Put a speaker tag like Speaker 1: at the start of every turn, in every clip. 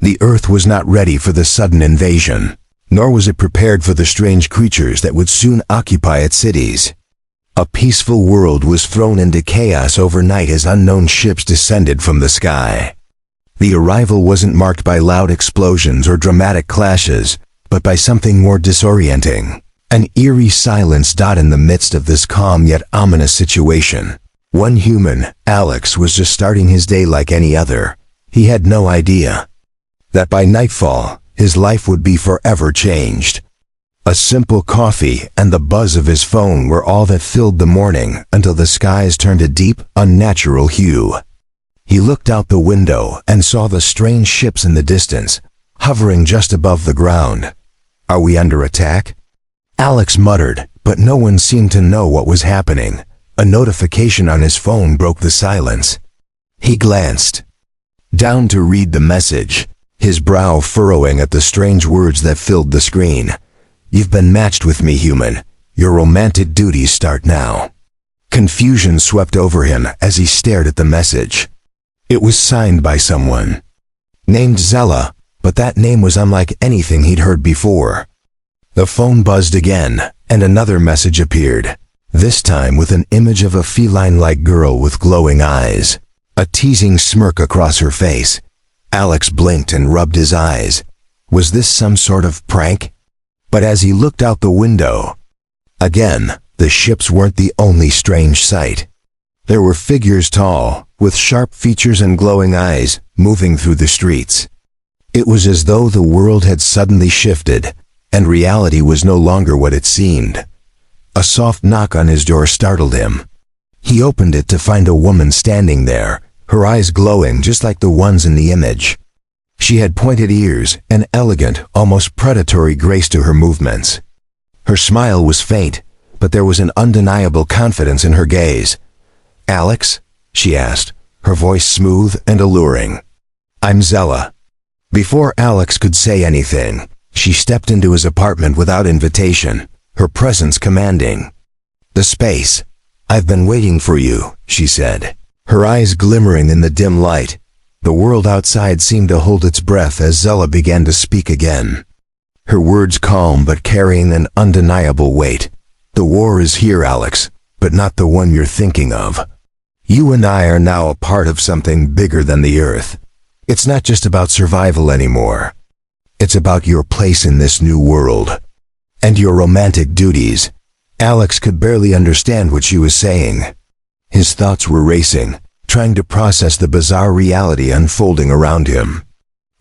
Speaker 1: The Earth was not ready for the sudden invasion, nor was it prepared for the strange creatures that would soon occupy its cities. A peaceful world was thrown into chaos overnight as unknown ships descended from the sky. The arrival wasn't marked by loud explosions or dramatic clashes, but by something more disorienting. An eerie silence in the midst of this calm yet ominous situation. One human, Alex, was just starting his day like any other. He had no idea that by nightfall, his life would be forever changed. A simple coffee and the buzz of his phone were all that filled the morning until the skies turned a deep, unnatural hue. He looked out the window and saw the strange ships in the distance, hovering just above the ground. "Are we under attack?" Alex muttered, but no one seemed to know what was happening. A notification on his phone broke the silence. He glanced down to read the message, his brow furrowing at the strange words that filled the screen. "You've been matched with me, human. Your romantic duties start now." Confusion swept over him as he stared at the message. It was signed by someone named Zella, but that name was unlike anything he'd heard before. The phone buzzed again, and another message appeared, this time with an image of a feline-like girl with glowing eyes, a teasing smirk across her face. Alex blinked and rubbed his eyes. Was this some sort of prank? But as he looked out the window, again, the ships weren't the only strange sight. There were figures tall, with sharp features and glowing eyes, moving through the streets. It was as though the world had suddenly shifted, and reality was no longer what it seemed. A soft knock on his door startled him. He opened it to find a woman standing there, her eyes glowing just like the ones in the image. She had pointed ears, an elegant, almost predatory grace to her movements. Her smile was faint, but there was an undeniable confidence in her gaze. "Alex?" she asked, her voice smooth and alluring. "I'm Zella." Before Alex could say anything, she stepped into his apartment without invitation, her presence commanding the space. "I've been waiting for you," she said, her eyes glimmering in the dim light. The world outside seemed to hold its breath as Zella began to speak again, her words calm but carrying an undeniable weight. "The war is here, Alex, but not the one you're thinking of. You and I are now a part of something bigger than the Earth. It's not just about survival anymore. It's about your place in this new world, and your romantic duties." Alex could barely understand what she was saying. His thoughts were racing, trying to process the bizarre reality unfolding around him.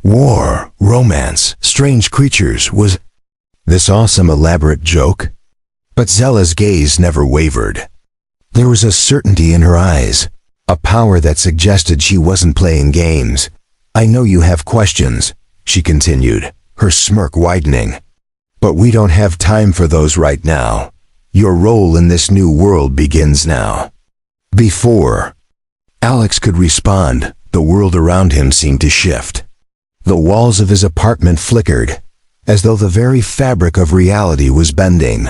Speaker 1: War, romance, strange creatures, was this awesome elaborate joke? But Zella's gaze never wavered. There was a certainty in her eyes, a power that suggested she wasn't playing games. "I know you have questions," she continued, her smirk widening. "But we don't have time for those right now. Your role in this new world begins now." Before Alex could respond, the world around him seemed to shift. The walls of his apartment flickered, as though the very fabric of reality was bending.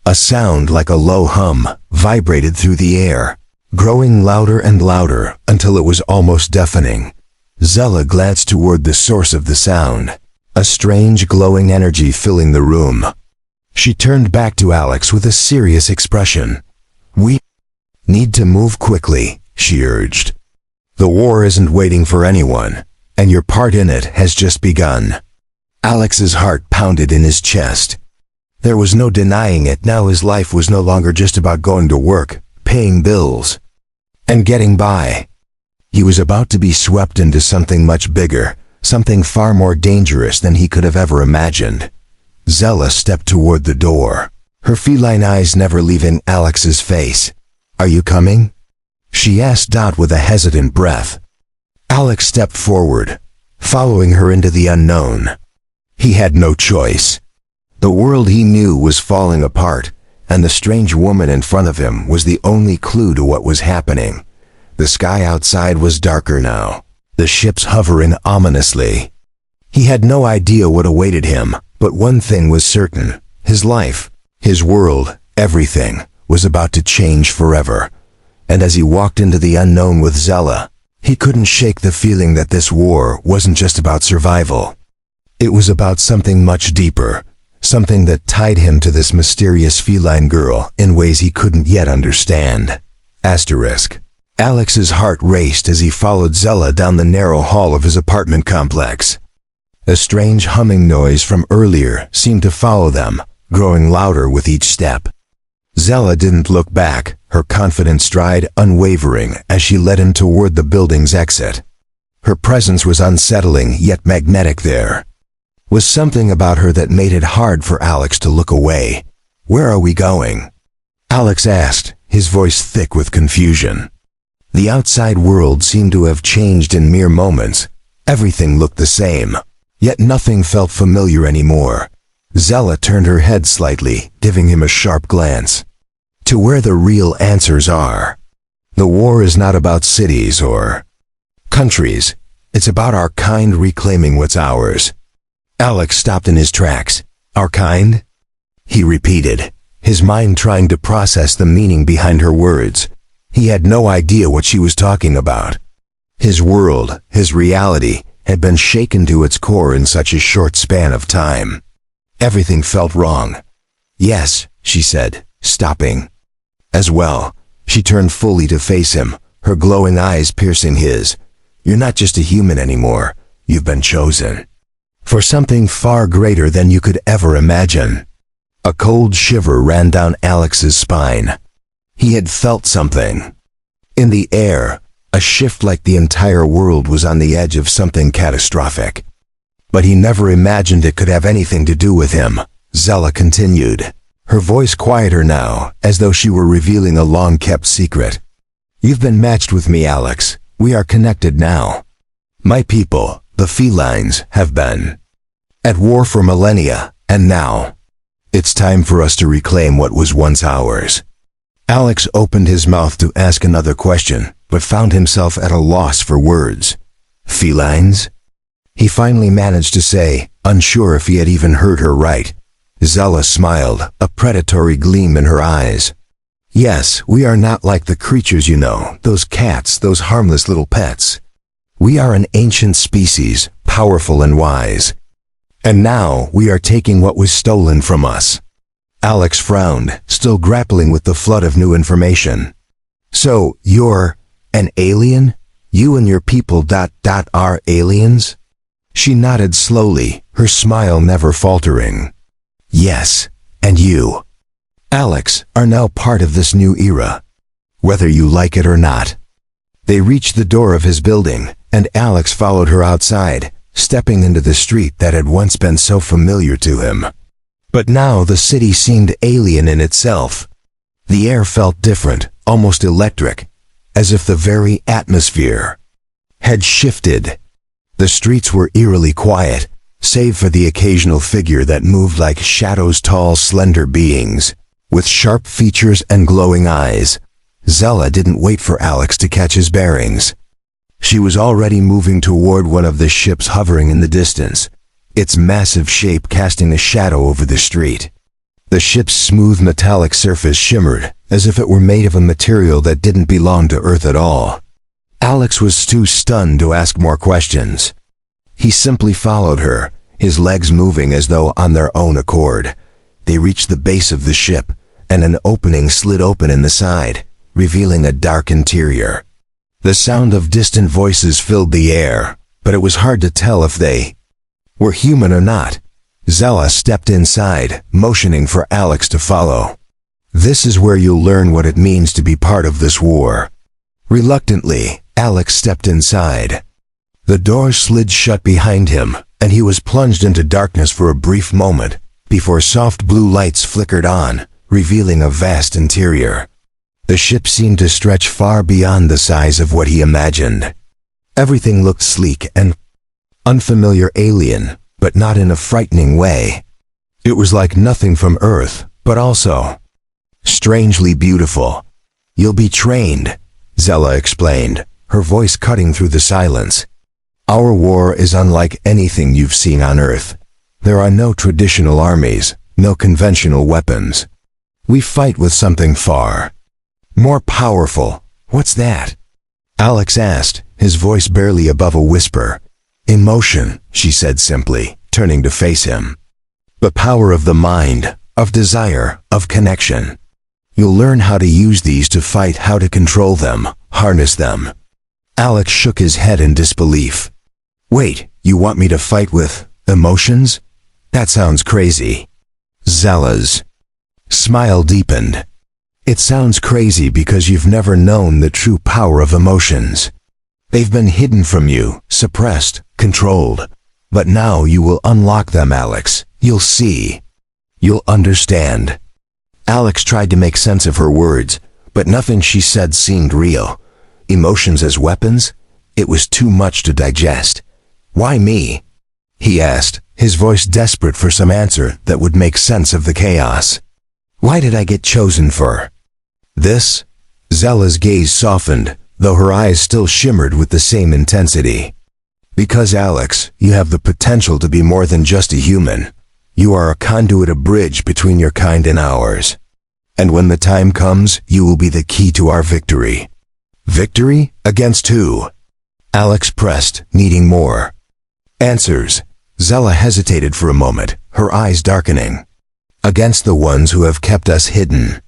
Speaker 1: A sound like a low hum vibrated through the air, growing louder and louder until it was almost deafening. Zella glanced toward the source of the sound, a strange glowing energy filling the room. She turned back to Alex with a serious expression. "We need to move quickly," she urged. "The war isn't waiting for anyone, and your part in it has just begun." Alex's heart pounded in his chest. There was no denying it. Now his life was no longer just about going to work, paying bills, and getting by. He was about to be swept into something much bigger, something far more dangerous than he could have ever imagined. Zella stepped toward the door, her feline eyes never leaving Alex's face. "Are you coming?" she asked with a hesitant breath. Alex stepped forward, following her into the unknown. He had no choice. The world he knew was falling apart, and the strange woman in front of him was the only clue to what was happening. The sky outside was darker now, the ships hovering ominously. He had no idea what awaited him, but one thing was certain. His life, his world, everything was about to change forever. And as he walked into the unknown with Zella, He couldn't shake the feeling that this war wasn't just about survival. It was about something much deeper, something that tied him to this mysterious feline girl in ways he couldn't yet understand. Asterisk. Alex's heart raced as he followed Zella down the narrow hall of his apartment complex. A strange humming noise from earlier seemed to follow them, growing louder with each step. Zella didn't look back, her confident stride unwavering as she led him toward the building's exit. Her presence was unsettling yet magnetic there. Was something about her that made it hard for Alex to look away. "Where are we going?" Alex asked, his voice thick with confusion. The outside world seemed to have changed in mere moments. Everything looked the same, yet nothing felt familiar anymore. Zella turned her head slightly, giving him a sharp glance. "To where the real answers are. The war is not about cities or countries. It's about our kind reclaiming what's ours." Alex stopped in his tracks. "Our kind?" he repeated, his mind trying to process the meaning behind her words. He had no idea what she was talking about. His world, his reality, had been shaken to its core in such a short span of time. Everything felt wrong. "Yes," she said, stopping. As well, she turned fully to face him, her glowing eyes piercing his. "You're not just a human anymore. You've been chosen. For something far greater than you could ever imagine." A cold shiver ran down Alex's spine. He had felt something. In the air, a shift like the entire world was on the edge of something catastrophic. But he never imagined it could have anything to do with him, Zella continued, her voice quieter now, as though she were revealing a long-kept secret. "You've been matched with me, Alex. We are connected now. My people, the felines, have been at war for millennia, and now it's time for us to reclaim what was once ours." Alex opened his mouth to ask another question, but found himself at a loss for words. "Felines?" he finally managed to say, unsure if he had even heard her right. Zella smiled, a predatory gleam in her eyes. "Yes, we are not like the creatures you know, those cats, those harmless little pets. We are an ancient species, powerful and wise. And now we are taking what was stolen from us." Alex frowned, still grappling with the flood of new information. "So, you're an alien? You and your people are aliens?" She nodded slowly, her smile never faltering. "Yes, and you, Alex, are now part of this new era, whether you like it or not." They reached the door of his building, and Alex followed her outside, stepping into the street that had once been so familiar to him. But now the city seemed alien in itself. The air felt different, almost electric, as if the very atmosphere had shifted. The streets were eerily quiet, save for the occasional figure that moved like shadows, tall, slender beings, with sharp features and glowing eyes. Zella didn't wait for Alex to catch his bearings. She was already moving toward one of the ships hovering in the distance, its massive shape casting a shadow over the street. The ship's smooth metallic surface shimmered, as if it were made of a material that didn't belong to Earth at all. Alex was too stunned to ask more questions. He simply followed her, his legs moving as though on their own accord. They reached the base of the ship, and an opening slid open in the side, revealing a dark interior. The sound of distant voices filled the air, but it was hard to tell if they were human or not. Zella stepped inside, motioning for Alex to follow. "This is where you'll learn what it means to be part of this war." Reluctantly, Alex stepped inside. The door slid shut behind him, and he was plunged into darkness for a brief moment, before soft blue lights flickered on, revealing a vast interior. The ship seemed to stretch far beyond the size of what he imagined. Everything looked sleek and unfamiliar, alien, but not in a frightening way. It was like nothing from Earth, but also strangely beautiful. "You'll be trained," Zella explained, her voice cutting through the silence. "Our war is unlike anything you've seen on Earth. There are no traditional armies, no conventional weapons. We fight with something far more powerful." "What's that?" Alex asked, his voice barely above a whisper. Emotion, she said simply, turning to face him. The power of the mind, of desire, of connection. You'll learn how to use these to fight, how to control them, harness them. Alex shook his head in disbelief. Wait, you want me to fight with emotions? That sounds crazy. Zella's smile deepened. It sounds crazy because you've never known the true power of emotions. They've been hidden from you, suppressed, controlled. But now you will unlock them, Alex. You'll see. You'll understand. Alex tried to make sense of her words, but nothing she said seemed real. Emotions as weapons? It was too much to digest. Why me? He asked, his voice desperate for some answer that would make sense of the chaos. Why did I get chosen for this? Zella's gaze softened, though her eyes still shimmered with the same intensity. Because, Alex, you have the potential to be more than just a human. You are a conduit, a bridge between your kind and ours. And when the time comes, you will be the key to our victory. Victory? Against who? Alex pressed, needing more answers. Zella hesitated for a moment, her eyes darkening. Against the ones who have kept us hidden.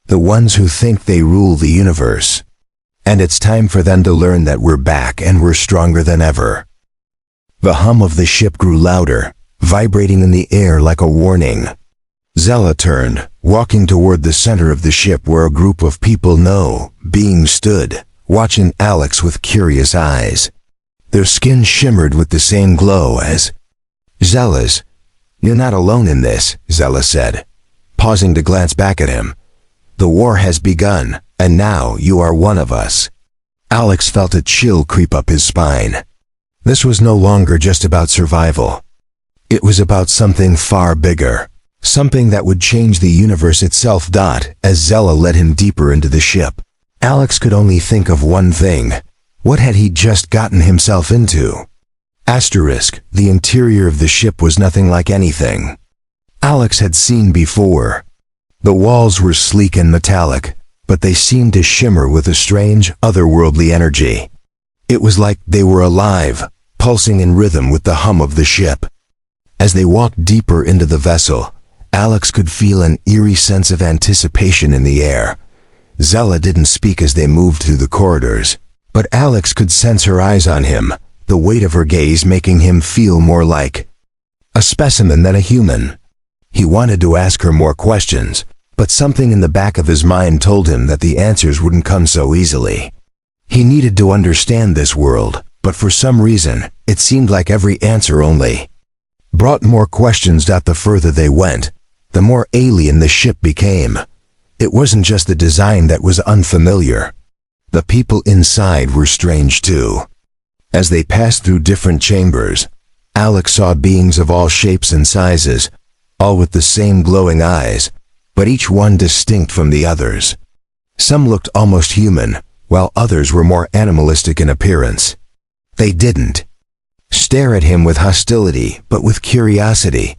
Speaker 1: The ones who think they rule the universe. And it's time for them to learn that we're back and we're stronger than ever. The hum of the ship grew louder, vibrating in the air like a warning. Zella turned, walking toward the center of the ship where a group of beings stood, watching Alex with curious eyes. Their skin shimmered with the same glow as Zella's. You're not alone in this, Zella said, pausing to glance back at him. The war has begun, and now you are one of us. Alex felt a chill creep up his spine. This was no longer just about survival. It was about something far bigger, something that would change the universe itself. As Zella led him deeper into the ship, Alex could only think of one thing. What had he just gotten himself into? The interior of the ship was nothing like anything Alex had seen before. The walls were sleek and metallic, but they seemed to shimmer with a strange, otherworldly energy. It was like they were alive, pulsing in rhythm with the hum of the ship. As they walked deeper into the vessel, Alex could feel an eerie sense of anticipation in the air. Zella didn't speak as they moved through the corridors, but Alex could sense her eyes on him, the weight of her gaze making him feel more like a specimen than a human. He wanted to ask her more questions, but something in the back of his mind told him that the answers wouldn't come so easily. He needed to understand this world, but for some reason, it seemed like every answer only brought more questions. The further they went, the more alien the ship became. It wasn't just the design that was unfamiliar. The people inside were strange too. As they passed through different chambers, Alex saw beings of all shapes and sizes, all with the same glowing eyes, but each one distinct from the others. Some looked almost human, while others were more animalistic in appearance. They didn't stare at him with hostility, but with curiosity,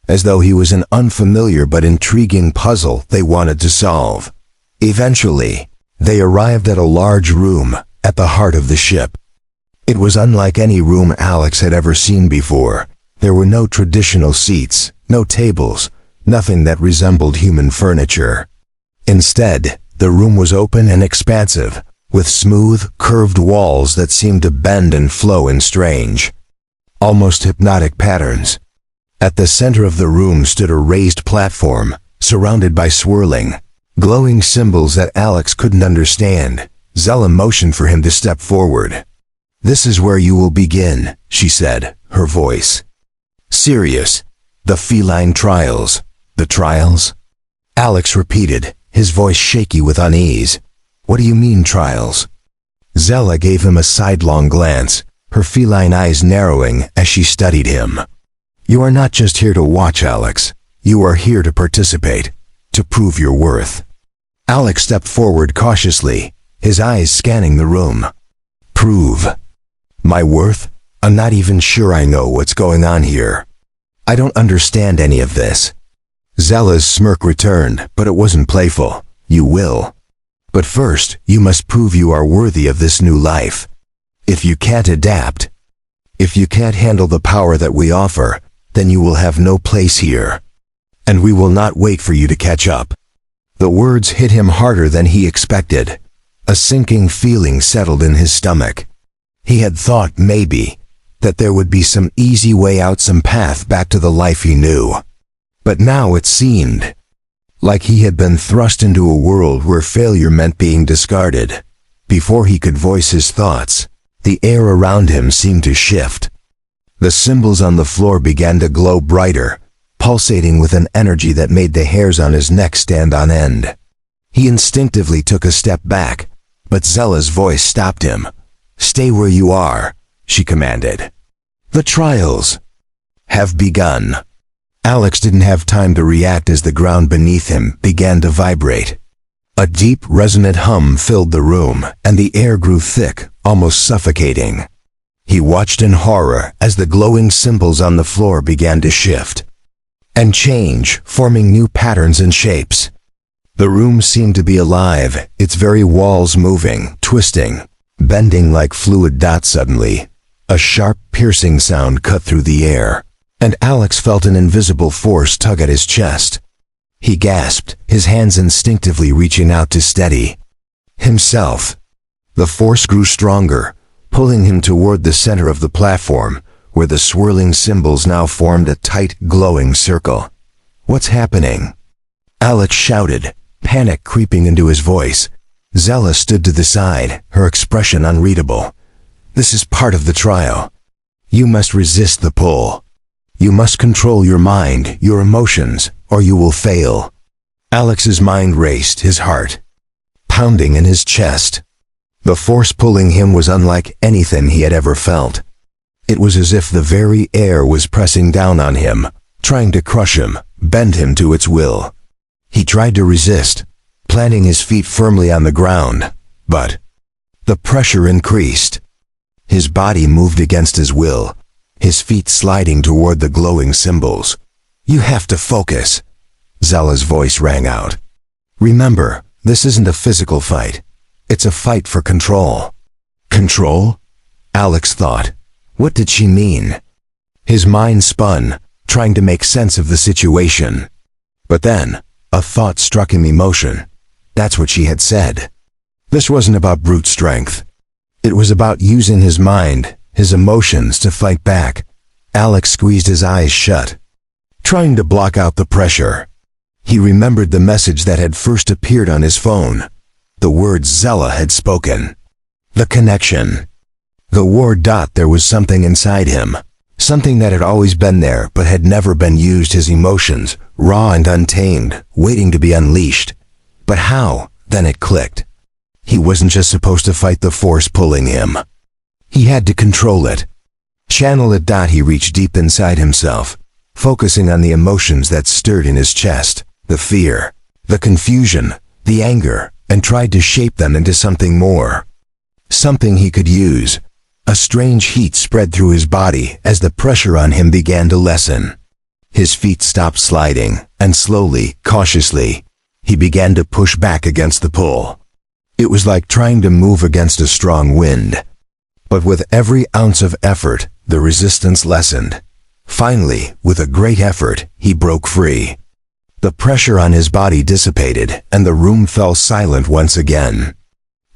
Speaker 1: as though he was an unfamiliar but intriguing puzzle they wanted to solve. Eventually, they arrived at a large room at the heart of the ship. It was unlike any room Alex had ever seen before. There were no traditional seats, no tables, nothing that resembled human furniture. Instead, the room was open and expansive, with smooth, curved walls that seemed to bend and flow in strange, almost hypnotic patterns. At the center of the room stood a raised platform, surrounded by swirling, glowing symbols that Alex couldn't understand. Zella motioned for him to step forward. "This is where you will begin," she said, her voice serious. "The feline trials." "The trials?" Alex repeated, his voice shaky with unease. "What do you mean, trials?" Zella gave him a sidelong glance, her feline eyes narrowing as she studied him. "You are not just here to watch, Alex. You are here to participate, to prove your worth." Alex stepped forward cautiously, his eyes scanning the room. "Prove my worth? I'm not even sure I know what's going on here. I don't understand any of this." Zella's smirk returned, but it wasn't playful. "You will. But first, you must prove you are worthy of this new life." If you can't adapt, if you can't handle the power that we offer, then you will have no place here. And we will not wait for you to catch up." The words hit him harder than he expected. A sinking feeling settled in his stomach. He had thought, maybe, that there would be some easy way out, some path back to the life he knew. But now it seemed like he had been thrust into a world where failure meant being discarded. Before he could voice his thoughts, the air around him seemed to shift. The symbols on the floor began to glow brighter, pulsating with an energy that made the hairs on his neck stand on end. He instinctively took a step back, but Zella's voice stopped him. "Stay where you are," she commanded. "The trials have begun." Alex didn't have time to react as the ground beneath him began to vibrate. A deep, resonant hum filled the room, and the air grew thick, almost suffocating. He watched in horror as the glowing symbols on the floor began to shift and change, forming new patterns and shapes. The room seemed to be alive, its very walls moving, twisting, bending like fluid dots. Suddenly, a sharp, piercing sound cut through the air, and Alex felt an invisible force tug at his chest. He gasped, his hands instinctively reaching out to steady himself. The force grew stronger, pulling him toward the center of the platform, where the swirling symbols now formed a tight, glowing circle. "What's happening?" Alex shouted, panic creeping into his voice. Zella stood to the side, her expression unreadable. "This is part of the trial. You must resist the pull. You must control your mind, your emotions, or you will fail." Alex's mind raced, his heart pounding in his chest. The force pulling him was unlike anything he had ever felt. It was as if the very air was pressing down on him, trying to crush him, bend him to its will. He tried to resist, planting his feet firmly on the ground, but the pressure increased. His body moved against his will, his feet sliding toward the glowing symbols. "You have to focus," Zella's voice rang out. "Remember, this isn't a physical fight. It's a fight for control." Control? Alex thought. What did she mean? His mind spun, trying to make sense of the situation. But then, a thought struck him: emotion. That's what she had said. This wasn't about brute strength. It was about using his mind, his emotions, to fight back. Alex squeezed his eyes shut, trying to block out the pressure. He remembered the message that had first appeared on his phone. The words Zella had spoken. The connection. The war. There was something inside him. Something that had always been there but had never been used. His emotions, raw and untamed, waiting to be unleashed. But how? Then it clicked. He wasn't just supposed to fight the force pulling him. He had to control it. Channel it. He reached deep inside himself, focusing on the emotions that stirred in his chest, the fear, the confusion, the anger, and tried to shape them into something more. Something he could use. A strange heat spread through his body as the pressure on him began to lessen. His feet stopped sliding, and slowly, cautiously, he began to push back against the pull. It was like trying to move against a strong wind. But with every ounce of effort, the resistance lessened. Finally, with a great effort, he broke free. The pressure on his body dissipated, and the room fell silent once again.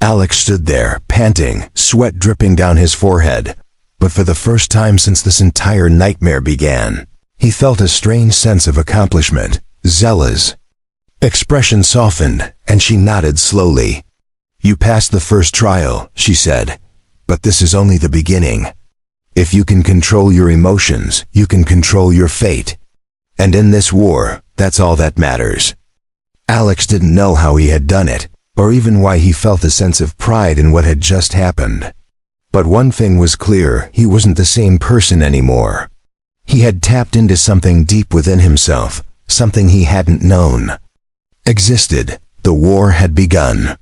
Speaker 1: Alex stood there, panting, sweat dripping down his forehead. But for the first time since this entire nightmare began, he felt a strange sense of accomplishment. Zella's expression softened, and she nodded slowly. "You passed the first trial," she said, "but this is only the beginning. If you can control your emotions, you can control your fate. And in this war, that's all that matters." Alex didn't know how he had done it, or even why he felt a sense of pride in what had just happened. But one thing was clear: he wasn't the same person anymore. He had tapped into something deep within himself, something he hadn't known existed. The war had begun.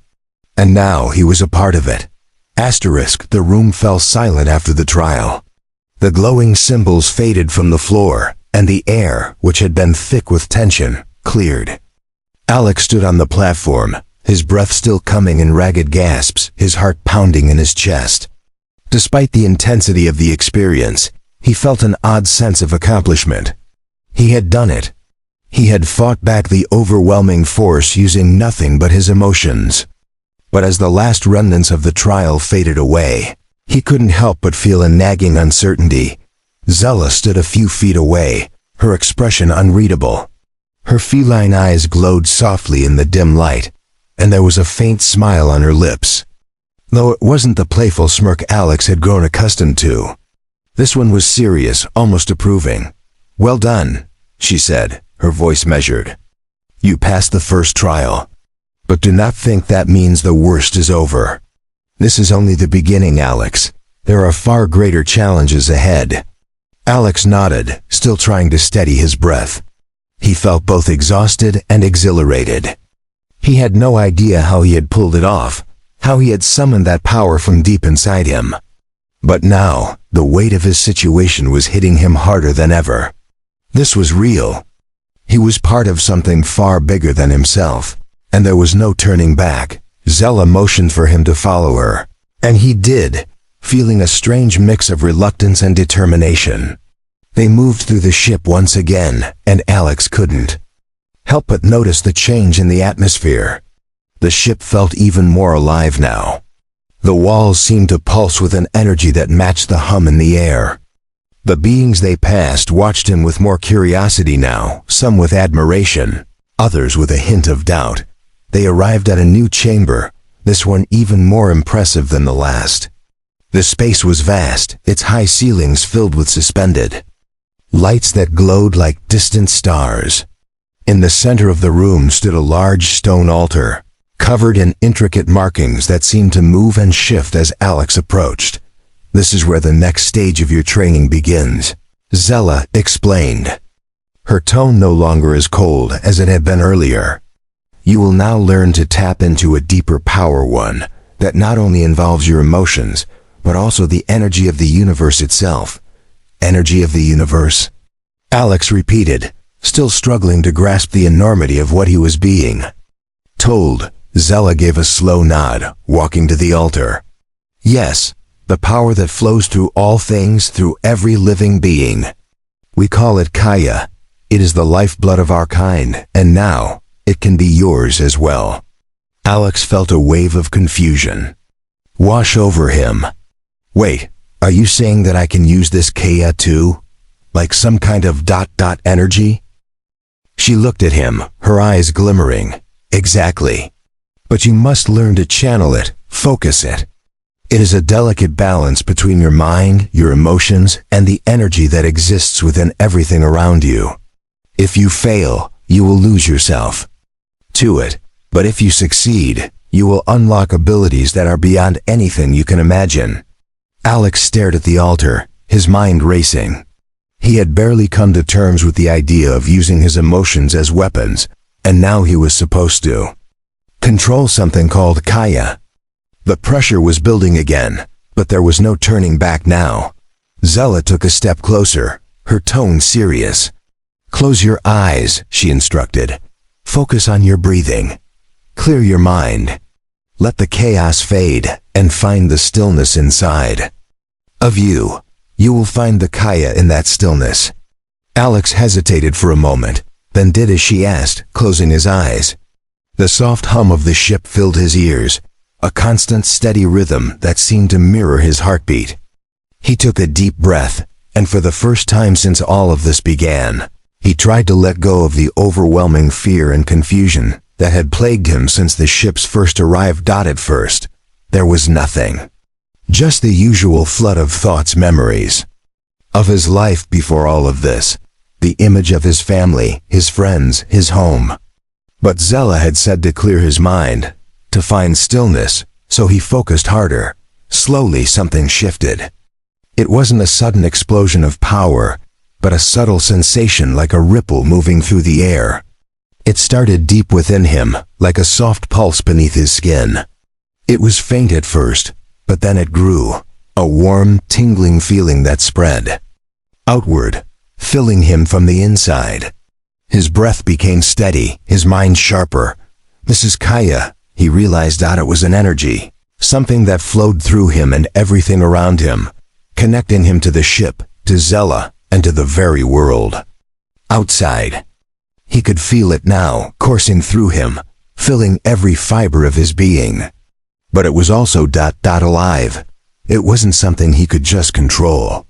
Speaker 1: And now he was a part of it. The room fell silent after the trial. The glowing symbols faded from the floor, and the air, which had been thick with tension, cleared. Alex stood on the platform, his breath still coming in ragged gasps, his heart pounding in his chest. Despite the intensity of the experience, he felt an odd sense of accomplishment. He had done it. He had fought back the overwhelming force using nothing but his emotions. But as the last remnants of the trial faded away, he couldn't help but feel a nagging uncertainty. Zella stood a few feet away, her expression unreadable. Her feline eyes glowed softly in the dim light, and there was a faint smile on her lips. Though it wasn't the playful smirk Alex had grown accustomed to. This one was serious, almost approving. "Well done," she said, her voice measured. "You passed the first trial. But do not think that means the worst is over. This is only the beginning, Alex. There are far greater challenges ahead." Alex nodded, still trying to steady his breath. He felt both exhausted and exhilarated. He had no idea how he had pulled it off, how he had summoned that power from deep inside him. But now, the weight of his situation was hitting him harder than ever. This was real. He was part of something far bigger than himself, and there was no turning back. Zella motioned for him to follow her, and he did, feeling a strange mix of reluctance and determination. They moved through the ship once again, and Alex couldn't help but notice the change in the atmosphere. The ship felt even more alive now. The walls seemed to pulse with an energy that matched the hum in the air. The beings they passed watched him with more curiosity now, some with admiration, others with a hint of doubt. They arrived at a new chamber, this one even more impressive than the last. The space was vast, its high ceilings filled with suspended lights that glowed like distant stars. In the center of the room stood a large stone altar, covered in intricate markings that seemed to move and shift as Alex approached. "This is where the next stage of your training begins," Zella explained. Her tone no longer as cold as it had been earlier. "You will now learn to tap into a deeper power, one that not only involves your emotions, but also the energy of the universe itself." "Energy of the universe?" Alex repeated, still struggling to grasp the enormity of what he was being told. Zella gave a slow nod, walking to the altar. "Yes, the power that flows through all things, through every living being. We call it Kaya. It is the lifeblood of our kind, and now it can be yours as well." Alex felt a wave of confusion wash over him. "Wait, are you saying that I can use this Kaya too? Like some kind of ... energy?" She looked at him, her eyes glimmering. "Exactly. But you must learn to channel it, focus it. It is a delicate balance between your mind, your emotions, and the energy that exists within everything around you. If you fail, you will lose yourself to it. But if you succeed, you will unlock abilities that are beyond anything you can imagine." Alex stared at the altar, his mind racing. He had barely come to terms with the idea of using his emotions as weapons, and now he was supposed to control something called Kaya. The pressure was building again, but there was no turning back now. Zella took a step closer, her tone serious. "Close your eyes," she instructed. "Focus on your breathing. Clear your mind. Let the chaos fade, and find the stillness inside of you. You will find the Kaya in that stillness." Alex hesitated for a moment, then did as she asked, closing his eyes. The soft hum of the ship filled his ears, a constant steady rhythm that seemed to mirror his heartbeat. He took a deep breath, and for the first time since all of this began, he tried to let go of the overwhelming fear and confusion that had plagued him since the ship's first arrived. At first, there was nothing. Just the usual flood of thoughts, memories of his life before all of this, the image of his family, his friends, his home. But Zella had said to clear his mind, to find stillness, so he focused harder. Slowly something shifted. It wasn't a sudden explosion of power, but a subtle sensation like a ripple moving through the air. It started deep within him, like a soft pulse beneath his skin. It was faint at first, but then it grew, a warm, tingling feeling that spread outward, filling him from the inside. His breath became steady, his mind sharper. "This is Kaya," he realized. It was an energy, something that flowed through him and everything around him, connecting him to the ship, to Zella, and to the very world. Outside. He could feel it now, coursing through him, filling every fiber of his being. But it was also alive. It wasn't something he could just control.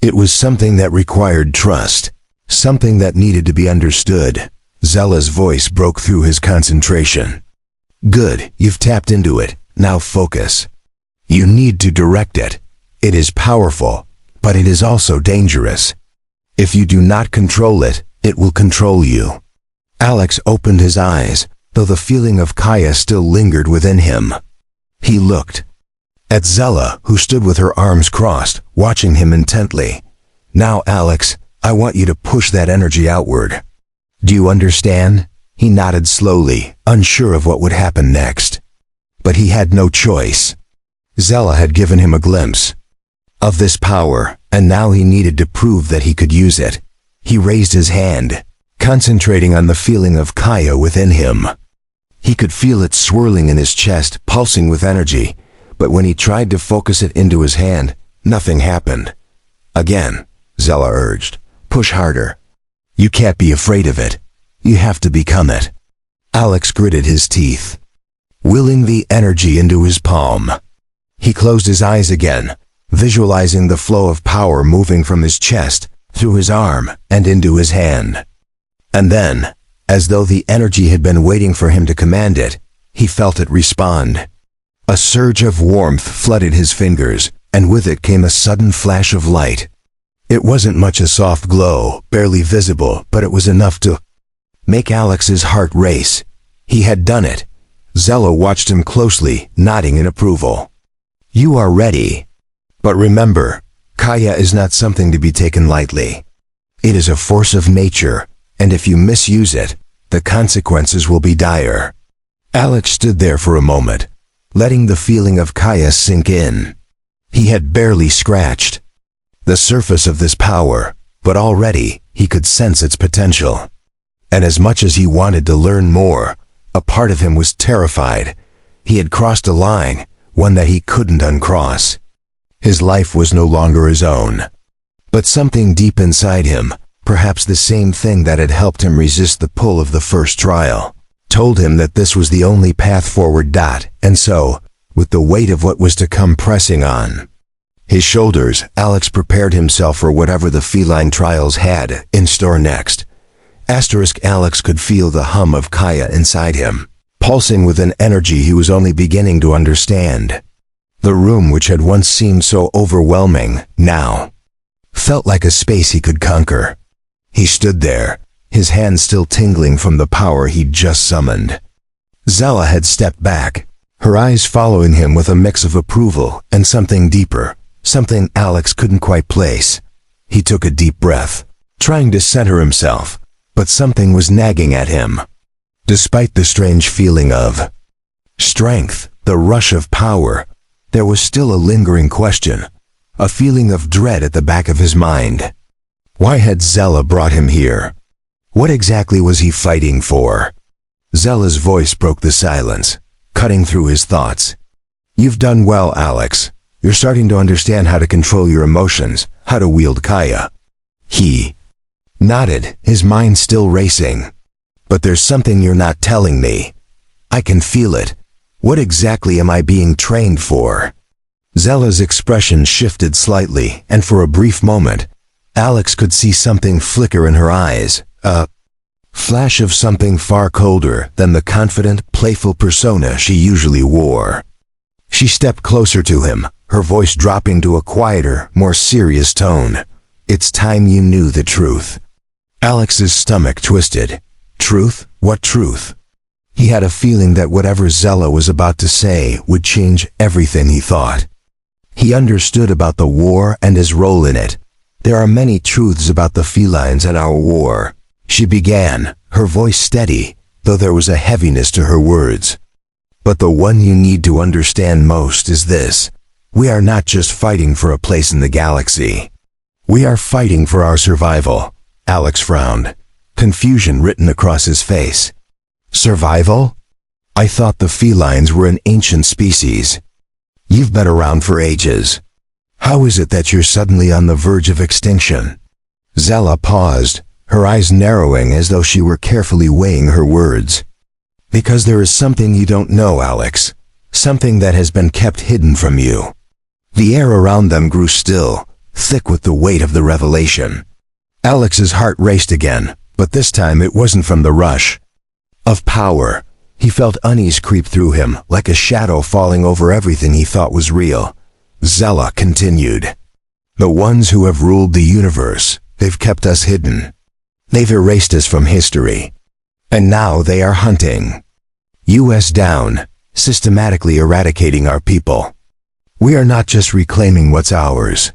Speaker 1: It was something that required trust, something that needed to be understood. Zella's voice broke through his concentration. Good, you've tapped into it. Now focus. You need to direct it. It is powerful, but it is also dangerous. If you do not control it, it will control you. Alex opened his eyes, though the feeling of Kaya still lingered within him. He looked at Zella, who stood with her arms crossed, watching him intently. Now, Alex, I want you to push that energy outward. Do you understand? He nodded slowly, unsure of what would happen next. But he had no choice. Zella had given him a glimpse of this power, and now he needed to prove that he could use it. He raised his hand, concentrating on the feeling of Kaya within him. He could feel it swirling in his chest, pulsing with energy, but when he tried to focus it into his hand, nothing happened. Again, Zella urged, push harder. You can't be afraid of it. You have to become it. Alex gritted his teeth, willing the energy into his palm. He closed his eyes again, visualizing the flow of power moving from his chest, through his arm, and into his hand. And then, as though the energy had been waiting for him to command it, he felt it respond. A surge of warmth flooded his fingers, and with it came a sudden flash of light. It wasn't much a soft glow, barely visible, but it was enough to make Alex's heart race. He had done it. Zella watched him closely, nodding in approval. You are ready. But remember, Kaya is not something to be taken lightly. It is a force of nature, and if you misuse it, the consequences will be dire. Alex stood there for a moment, letting the feeling of Kaya sink in. He had barely scratched the surface of this power, but already he could sense its potential. And as much as he wanted to learn more, a part of him was terrified. He had crossed a line, one that he couldn't uncross. His life was no longer his own. But something deep inside him, perhaps the same thing that had helped him resist the pull of the first trial, told him that this was the only path forward. And so, with the weight of what was to come pressing on his shoulders, Alex prepared himself for whatever the feline trials had in store next. Alex could feel the hum of Kaya inside him, pulsing with an energy he was only beginning to understand. The room, which had once seemed so overwhelming, now felt like a space he could conquer. He stood there, his hands still tingling from the power he'd just summoned. Zella had stepped back, her eyes following him with a mix of approval and something deeper, something Alex couldn't quite place. He took a deep breath, trying to center himself, but something was nagging at him. Despite the strange feeling of strength, the rush of power, there was still a lingering question, a feeling of dread at the back of his mind. Why had Zella brought him here? What exactly was he fighting for? Zella's voice broke the silence, cutting through his thoughts. You've done well, Alex. You're starting to understand how to control your emotions, how to wield Kaya. He nodded, his mind still racing. But there's something you're not telling me. I can feel it. What exactly am I being trained for? Zella's expression shifted slightly, and for a brief moment, Alex could see something flicker in her eyes, a flash of something far colder than the confident, playful persona she usually wore. She stepped closer to him, her voice dropping to a quieter, more serious tone. It's time you knew the truth. Alex's stomach twisted. Truth? What truth? He had a feeling that whatever Zella was about to say would change everything he thought. He understood about the war and his role in it. There are many truths about the felines and our war. She began, her voice steady, though there was a heaviness to her words. But the one you need to understand most is this. We are not just fighting for a place in the galaxy. We are fighting for our survival. Alex frowned, confusion written across his face. Survival? I thought the felines were an ancient species. You've been around for ages. How is it that you're suddenly on the verge of extinction? Zella paused, her eyes narrowing as though she were carefully weighing her words. Because there is something you don't know, Alex. Something that has been kept hidden from you. The air around them grew still, thick with the weight of the revelation. Alex's heart raced again, but this time it wasn't from the rush of power. He felt unease creep through him, like a shadow falling over everything he thought was real. Zella continued. The ones who have ruled the universe, they've kept us hidden. They've erased us from history. And now they are hunting us down, systematically eradicating our people. We are not just reclaiming what's ours.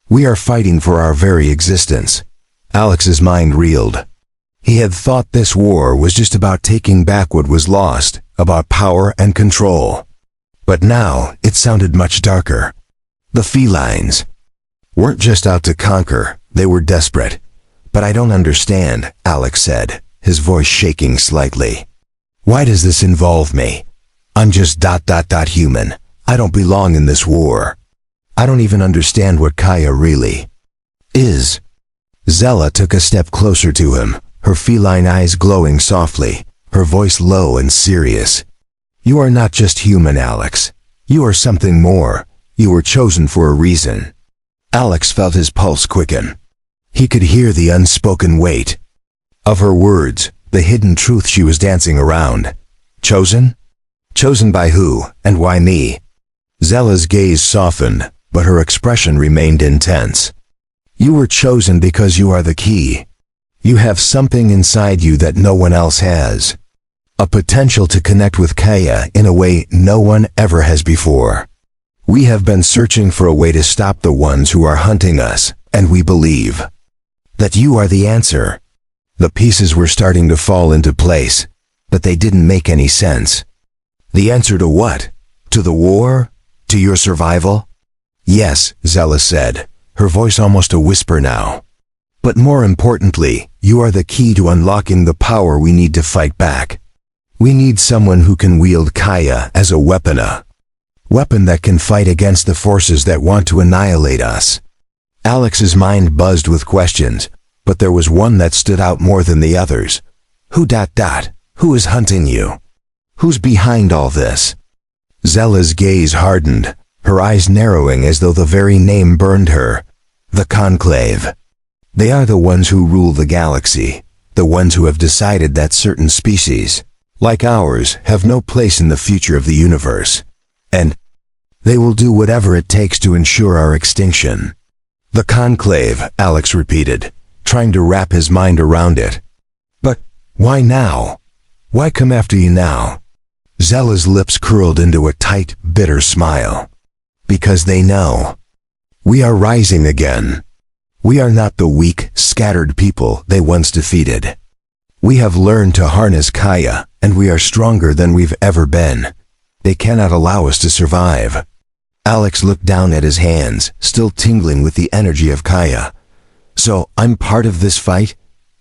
Speaker 1: We are fighting for our very existence. Alex's mind reeled. He had thought this war was just about taking back what was lost, about power and control. But now it sounded much darker. The felines weren't just out to conquer, they were desperate. But I don't understand, Alex said, his voice shaking slightly. Why does this involve me? I'm just ... human. I don't belong in this war. I don't even understand what Kaya really is. Zella took a step closer to him, her feline eyes glowing softly, her voice low and serious. You are not just human, Alex. You are something more. You were chosen for a reason. Alex felt his pulse quicken. He could hear the unspoken weight of her words, the hidden truth she was dancing around. Chosen? Chosen by who, and why me? Zella's gaze softened, but her expression remained intense. You were chosen because you are the key. You have something inside you that no one else has. A potential to connect with Kaya in a way no one ever has before. We have been searching for a way to stop the ones who are hunting us, and we believe that you are the answer. The pieces were starting to fall into place, but they didn't make any sense. The answer to what? To the war? To your survival? Yes, Zella said, her voice almost a whisper now. But more importantly, you are the key to unlocking the power we need to fight back. We need someone who can wield Kaya as a weapon that can fight against the forces that want to annihilate us. Alex's mind buzzed with questions, but there was one that stood out more than the others. Who ... Who is hunting you? Who's behind all this? Zella's gaze hardened, her eyes narrowing as though the very name burned her. The Conclave. They are the ones who rule the galaxy, the ones who have decided that certain species, like ours, have no place in the future of the universe. And they will do whatever it takes to ensure our extinction. The Conclave, Alex repeated, trying to wrap his mind around it. But why now? Why come after you now? Zella's lips curled into a tight, bitter smile. Because they know. We are rising again. We are not the weak, scattered people they once defeated. We have learned to harness Kaya, and we are stronger than we've ever been. They cannot allow us to survive. Alex looked down at his hands, still tingling with the energy of Kaya. So, I'm part of this fight?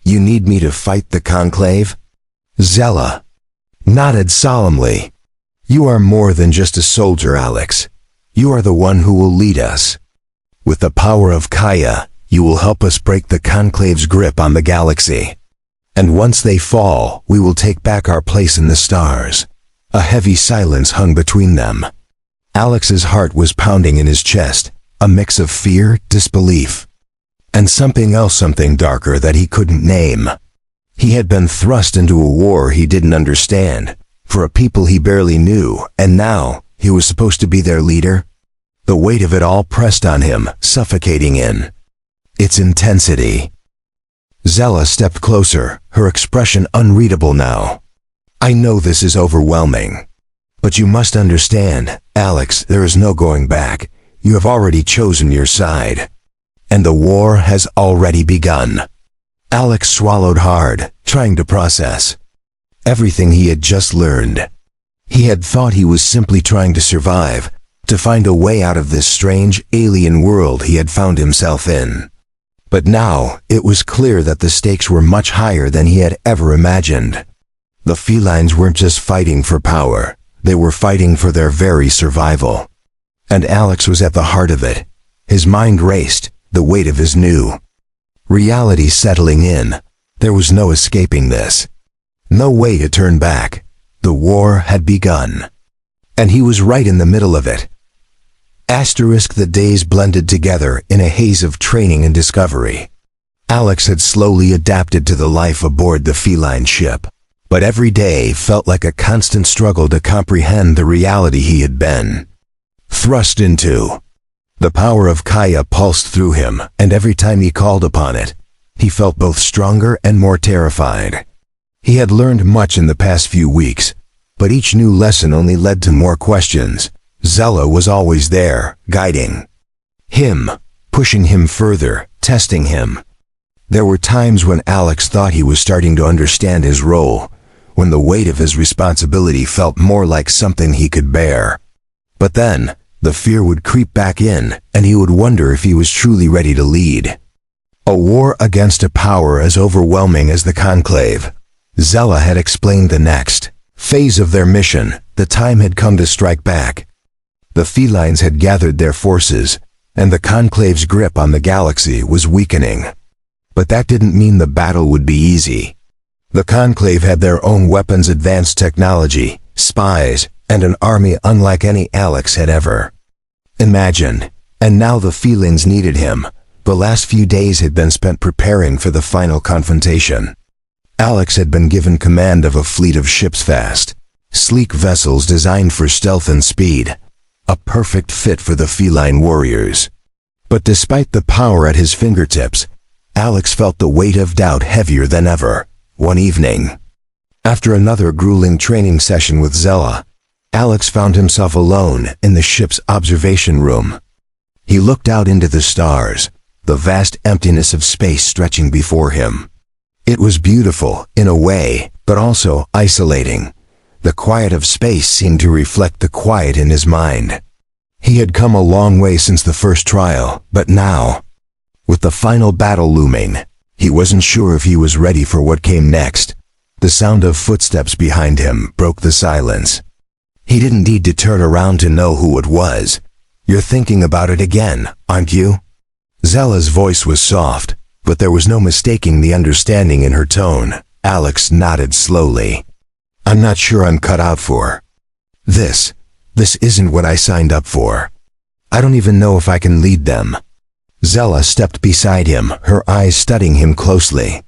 Speaker 1: You need me to fight the Conclave? Zella nodded solemnly. You are more than just a soldier, Alex. You are the one who will lead us. With the power of Kaya, you will help us break the Conclave's grip on the galaxy. And once they fall, we will take back our place in the stars. A heavy silence hung between them. Alex's heart was pounding in his chest, a mix of fear, disbelief, and something else, something darker that he couldn't name. He had been thrust into a war he didn't understand, for a people he barely knew, and now he was supposed to be their leader. The weight of it all pressed on him, suffocating in its intensity. Zella stepped closer, her expression unreadable now. I know this is overwhelming. But you must understand, Alex, there is no going back. You have already chosen your side. And the war has already begun. Alex swallowed hard, trying to process everything he had just learned. He had thought he was simply trying to survive, to find a way out of this strange, alien world he had found himself in. But now, it was clear that the stakes were much higher than he had ever imagined. The felines weren't just fighting for power. They were fighting for their very survival. And Alex was at the heart of it. His mind raced, the weight of his new reality settling in. There was no escaping this. No way to turn back. The war had begun. And he was right in the middle of it. The days blended together in a haze of training and discovery. Alex had slowly adapted to the life aboard the feline ship, but every day felt like a constant struggle to comprehend the reality he had been thrust into. The power of Kaya pulsed through him, and every time he called upon it, he felt both stronger and more terrified. He had learned much in the past few weeks, but each new lesson only led to more questions. Zella was always there, guiding him, pushing him further, testing him. There were times when Alex thought he was starting to understand his role, when the weight of his responsibility felt more like something he could bear. But then, the fear would creep back in, and he would wonder if he was truly ready to lead a war against a power as overwhelming as the Conclave. Zella had explained the next phase of their mission. The time had come to strike back. The felines had gathered their forces, and the Conclave's grip on the galaxy was weakening. But that didn't mean the battle would be easy. The Conclave had their own weapons, advanced technology, spies, and an army unlike any Alex had ever imagined. And now the felines needed him. The last few days had been spent preparing for the final confrontation. Alex had been given command of a fleet of ships, fast, sleek vessels designed for stealth and speed, a perfect fit for the feline warriors. But despite the power at his fingertips, Alex felt the weight of doubt heavier than ever. One evening, after another grueling training session with Zella, Alex found himself alone in the ship's observation room. He looked out into the stars, the vast emptiness of space stretching before him. It was beautiful, in a way, but also isolating. The quiet of space seemed to reflect the quiet in his mind. He had come a long way since the first trial, but now, with the final battle looming, he wasn't sure if he was ready for what came next. The sound of footsteps behind him broke the silence. He didn't need to turn around to know who it was. "You're thinking about it again, aren't you?" Zella's voice was soft, but there was no mistaking the understanding in her tone. Alex nodded slowly. "I'm not sure I'm cut out for this. This isn't what I signed up for. I don't even know if I can lead them." Zella stepped beside him, her eyes studying him closely.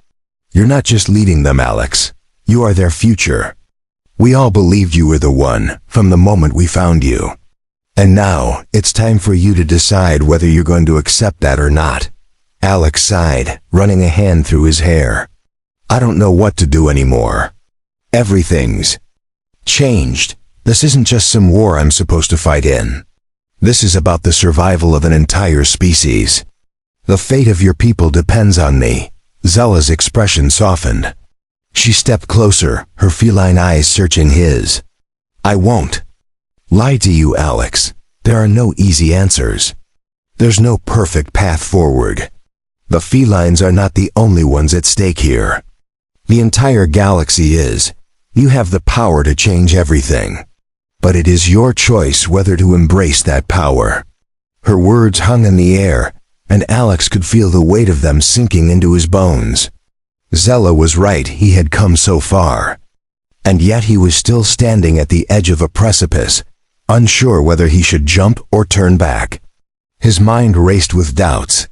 Speaker 1: "You're not just leading them, Alex. You are their future. We all believed you were the one, from the moment we found you. And now, it's time for you to decide whether you're going to accept that or not." Alex sighed, running a hand through his hair. "I don't know what to do anymore. Everything's changed. This isn't just some war I'm supposed to fight in. This is about the survival of an entire species. The fate of your people depends on me." Zella's expression softened. She stepped closer, her feline eyes searching his. "I won't lie to you, Alex. There are no easy answers. There's no perfect path forward. The felines are not the only ones at stake here. The entire galaxy is. You have the power to change everything. But it is your choice whether to embrace that power." Her words hung in the air, and Alex could feel the weight of them sinking into his bones. Zella was right, he had come so far. And yet he was still standing at the edge of a precipice, unsure whether he should jump or turn back. His mind raced with doubts.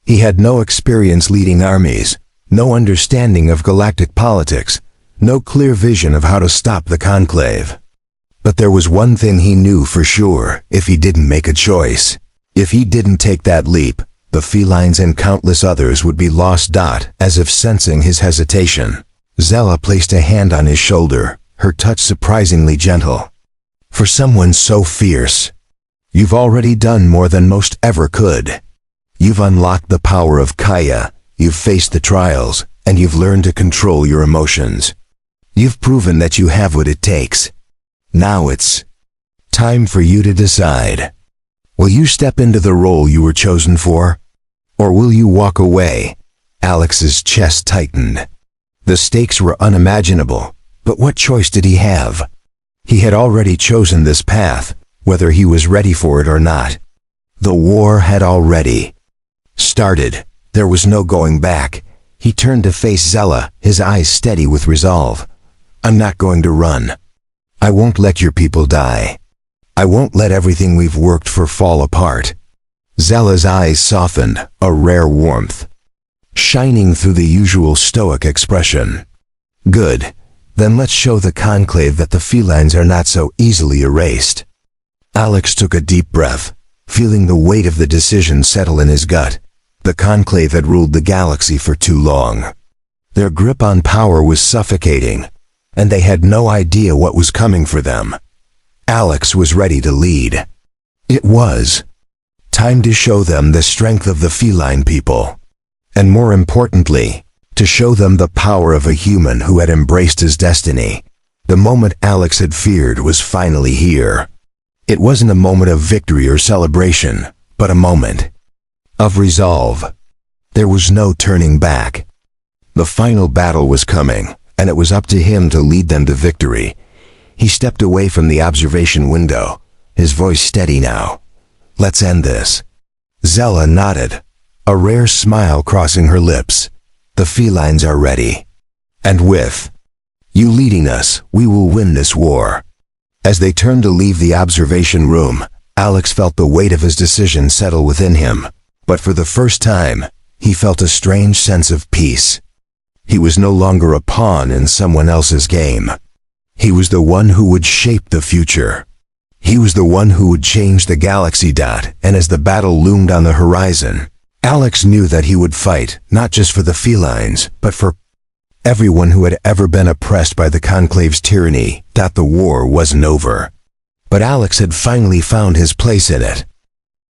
Speaker 1: He had no experience leading armies, no understanding of galactic politics, no clear vision of how to stop the Conclave. But there was one thing he knew for sure: if he didn't make a choice, if he didn't take that leap, the felines and countless others would be lost. As if sensing his hesitation, Zella placed a hand on his shoulder, her touch surprisingly gentle. "For someone so fierce, you've already done more than most ever could. You've unlocked the power of Kaya, you've faced the trials, and you've learned to control your emotions. You've proven that you have what it takes. Now it's time for you to decide. Will you step into the role you were chosen for? Or will you walk away?" Alex's chest tightened. The stakes were unimaginable, but what choice did he have? He had already chosen this path, whether he was ready for it or not. The war had already started. There was no going back. He turned to face Zella, his eyes steady with resolve. I'm not going to run. I won't let your people die. I won't let everything we've worked for fall apart. Zella's eyes softened, a rare warmth shining through the usual stoic expression. Good. Then let's show the conclave that the felines are not so easily erased. Alex took a deep breath, feeling the weight of the decision settle in his gut. The conclave had ruled the galaxy for too long. Their grip on power was suffocating, and they had no idea what was coming for them. Alex was ready to lead. It was time to show them the strength of the feline people, and more importantly, to show them the power of a human who had embraced his destiny. The moment Alex had feared was finally here. It wasn't a moment of victory or celebration, but a moment of resolve. There was no turning back. The final battle was coming, and it was up to him to lead them to victory. He stepped away from the observation window, his voice steady now. Let's end this. Zella nodded, a rare smile crossing her lips. The felines are ready. And with you leading us, we will win this war. As they turned to leave the observation room, Alex felt the weight of his decision settle within him. But for the first time, he felt a strange sense of peace. He was no longer a pawn in someone else's game. He was the one who would shape the future. He was the one who would change the galaxy. And as the battle loomed on the horizon, Alex knew that he would fight, not just for the felines, but for everyone who had ever been oppressed by the Conclave's tyranny. The war wasn't over. But Alex had finally found his place in it.